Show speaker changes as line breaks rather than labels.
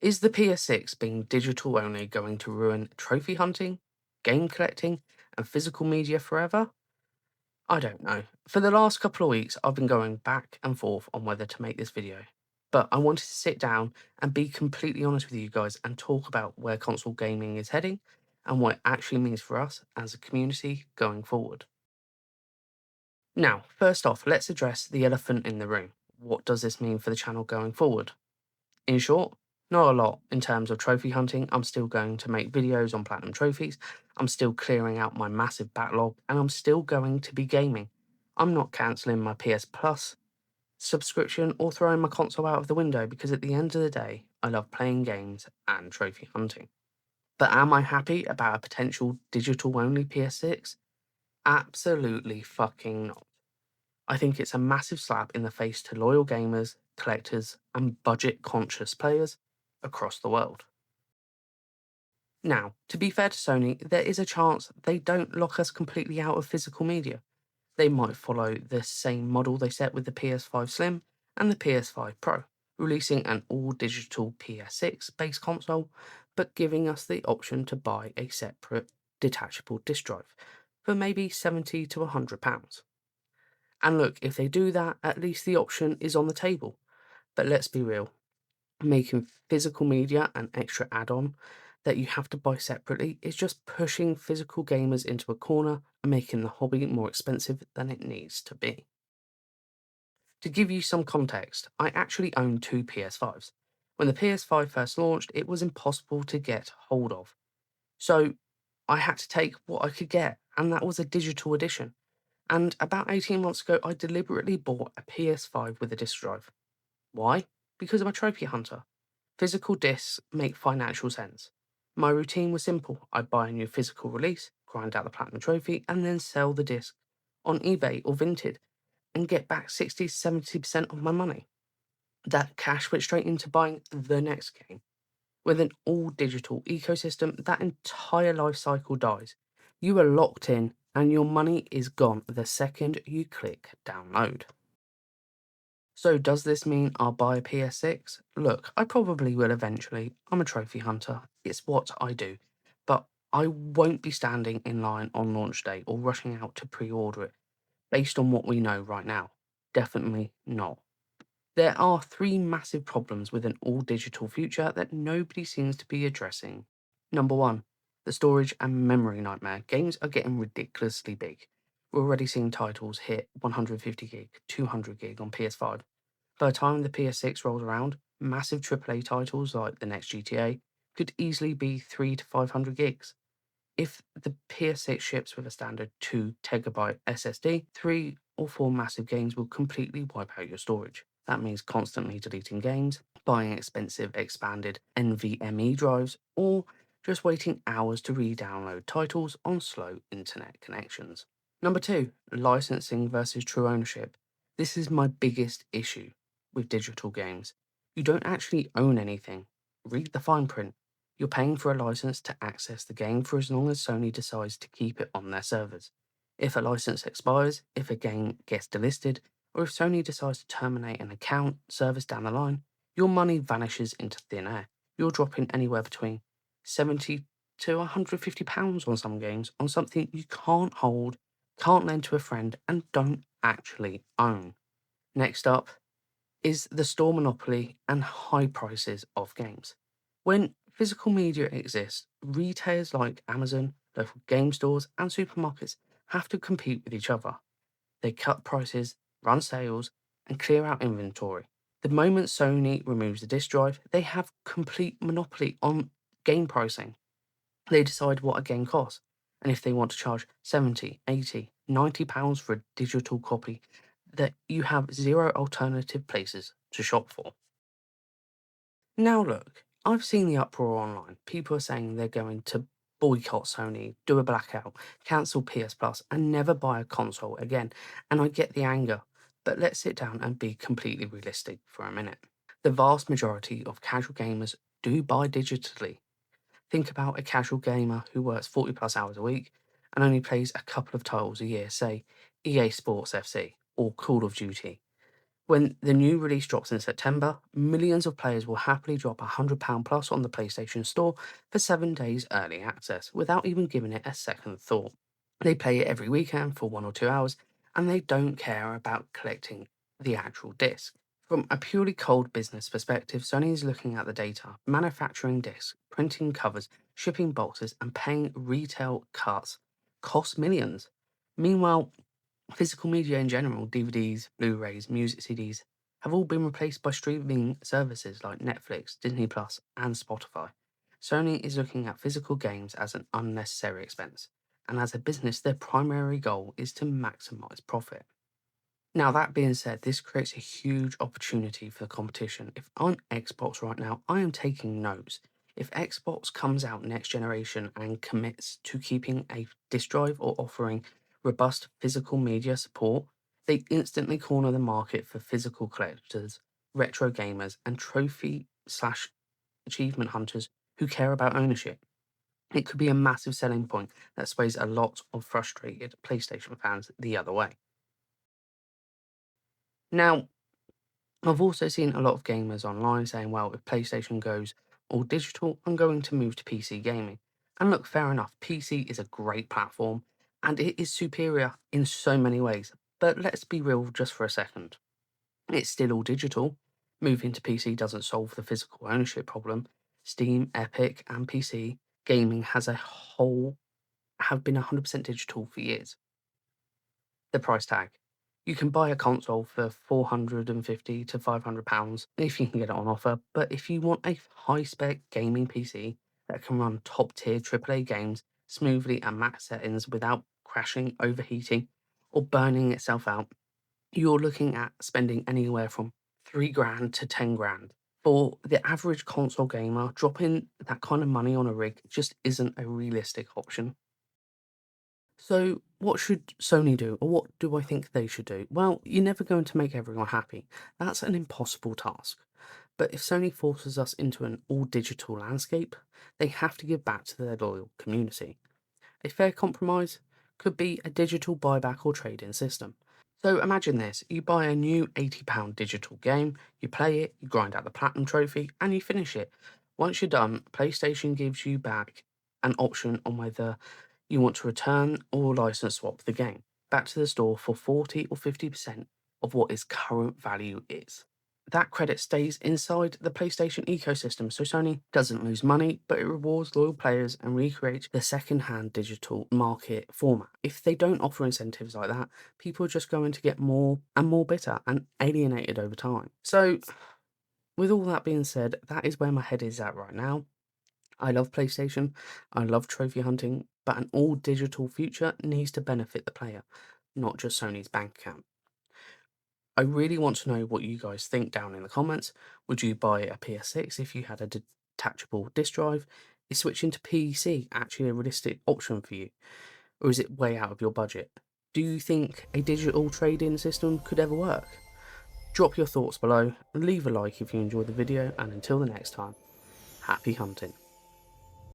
Is the PS6 being digital only going to ruin trophy hunting, game collecting, and physical media forever? I don't know. For the last couple of weeks, I've been going back and forth on whether to make this video. But I wanted to sit down and be completely honest with you guys and talk about where console gaming is heading and what it actually means for us as a community going forward. Now, first off, let's address the elephant in the room. What does this mean for the channel going forward? In short, not a lot in terms of trophy hunting. I'm still going to make videos on platinum trophies. I'm still clearing out my massive backlog and I'm still going to be gaming. I'm not cancelling my PS Plus subscription or throwing my console out of the window because at the end of the day, I love playing games and trophy hunting. But am I happy about a potential digital only PS6? Absolutely fucking not. I think it's a massive slap in the face to loyal gamers, collectors, and budget conscious players across the world. Now, to be fair to Sony, there is a chance they don't lock us completely out of physical media. They might follow the same model they set with the PS5 Slim and the PS5 Pro, releasing an all digital PS6 base console, but giving us the option to buy a separate detachable disc drive for maybe £70 to £100. And look, if they do that, at least the option is on the table. But let's be real, making physical media an extra add on that you have to buy separately is just pushing physical gamers into a corner and making the hobby more expensive than it needs to be. To give you some context, I actually own two PS5s. When the PS5 first launched, it was impossible to get hold of. So I had to take what I could get, and that was a digital edition. And about 18 months ago, I deliberately bought a PS5 with a disc drive. Why? Because I'm a trophy hunter. Physical discs make financial sense. My routine was simple. I'd buy a new physical release, grind out the platinum trophy, and then sell the disc on eBay or Vinted and get back 60 to 70% of my money. That cash went straight into buying the next game. With an all digital ecosystem, that entire life cycle dies. You are locked in and your money is gone the second you click download. So does this mean I'll buy a PS6? Look, I probably will eventually. I'm a trophy hunter. It's what I do. But I won't be standing in line on launch day or rushing out to pre-order it based on what we know right now. Definitely not. There are three massive problems with an all-digital future that nobody seems to be addressing. Number one, the storage and memory nightmare. Games are getting ridiculously big. We're already seeing titles hit 150 gig, 200 gig on PS5. By the time the PS6 rolls around, massive AAA titles like the next GTA could easily be 3 to 500 gigs. If the PS6 ships with a standard 2 terabyte SSD, 3 or 4 massive games will completely wipe out your storage. That means constantly deleting games, buying expensive expanded NVMe drives, or just waiting hours to re-download titles on slow internet connections. Number 2, licensing versus true ownership. This is my biggest issue with digital games. You don't actually own anything. Read the fine print. You're paying for a license to access the game for as long as Sony decides to keep it on their servers. If a license expires, if a game gets delisted, or if Sony decides to terminate an account service down the line, your money vanishes into thin air. You're dropping anywhere between 70 to £150 on some games on something you can't hold, can't lend to a friend, and don't actually own. Next up is the store monopoly and high prices of games. When physical media exists, retailers like Amazon, local game stores, and supermarkets have to compete with each other. They cut prices, run sales, and clear out inventory. The moment Sony removes the disk drive, they have complete monopoly on game pricing. They decide what a game costs, and if they want to charge 70, 80, £90 for a digital copy, that you have zero alternative places to shop for. Now look, I've seen the uproar online. People are saying they're going to boycott Sony, do a blackout, cancel PS Plus, and never buy a console again. And I get the anger, but let's sit down and be completely realistic for a minute. The vast majority of casual gamers do buy digitally. Think about a casual gamer who works 40 plus hours a week and only plays a couple of titles a year, say EA Sports FC or Call of Duty. When the new release drops in September, millions of players will happily drop £100 plus on the PlayStation Store for 7 days early access without even giving it a second thought. They play it every weekend for 1 or 2 hours and they don't care about collecting the actual disc. From a purely cold business perspective, Sony is looking at the data, manufacturing discs, printing covers, shipping boxes, and paying retail carts cost millions. Meanwhile, physical media in general, DVDs, Blu-rays, music CDs, have all been replaced by streaming services like Netflix, Disney Plus, and Spotify. Sony is looking at physical games as an unnecessary expense, and as a business, their primary goal is to maximize profit. Now, that being said, this creates a huge opportunity for competition. If I'm Xbox right now, I am taking notes. If Xbox comes out next generation and commits to keeping a disk drive or offering robust physical media support, they instantly corner the market for physical collectors, retro gamers, and trophy slash achievement hunters who care about ownership. It could be a massive selling point that sways a lot of frustrated PlayStation fans the other way. Now, I've also seen a lot of gamers online saying, well, if PlayStation goes all digital, I'm going to move to PC gaming. And look, fair enough, PC is a great platform and it is superior in so many ways. But let's be real just for a second. It's still all digital. Moving to PC doesn't solve the physical ownership problem. Steam, Epic, and PC gaming has a whole have been 100% digital for years. The price tag. You can buy a console for £450 to £500 if you can get it on offer, but if you want a high spec gaming PC that can run top tier AAA games smoothly at max settings without crashing, overheating, or burning itself out, you're looking at spending anywhere from 3 grand to 10 grand. For the average console gamer, dropping that kind of money on a rig just isn't a realistic option. So, what should Sony do, or what do I think they should do? Well, you're never going to make everyone happy. That's an impossible task. But if Sony forces us into an all digital landscape, they have to give back to their loyal community. A fair compromise could be a digital buyback or trade in system. So imagine this, you buy a new £80 digital game, you play it, you grind out the platinum trophy, and you finish it. Once you're done, PlayStation gives you back an option on whether you want to return or license swap the game back to the store for 40 or 50% of what its current value is. That credit stays inside the PlayStation ecosystem, so Sony doesn't lose money, but it rewards loyal players and recreates the second-hand digital market format. If they don't offer incentives like that, people are just going to get more and more bitter and alienated over time. So, with all that being said, that is where my head is at right now. I love PlayStation, I love trophy hunting, but an all-digital future needs to benefit the player, not just Sony's bank account. I really want to know what you guys think down in the comments. Would you buy a PS6 if you had a detachable disk drive? Is switching to PC actually a realistic option for you? Or is it way out of your budget? Do you think a digital trade-in system could ever work? Drop your thoughts below, leave a like if you enjoyed the video, and until the next time, happy hunting.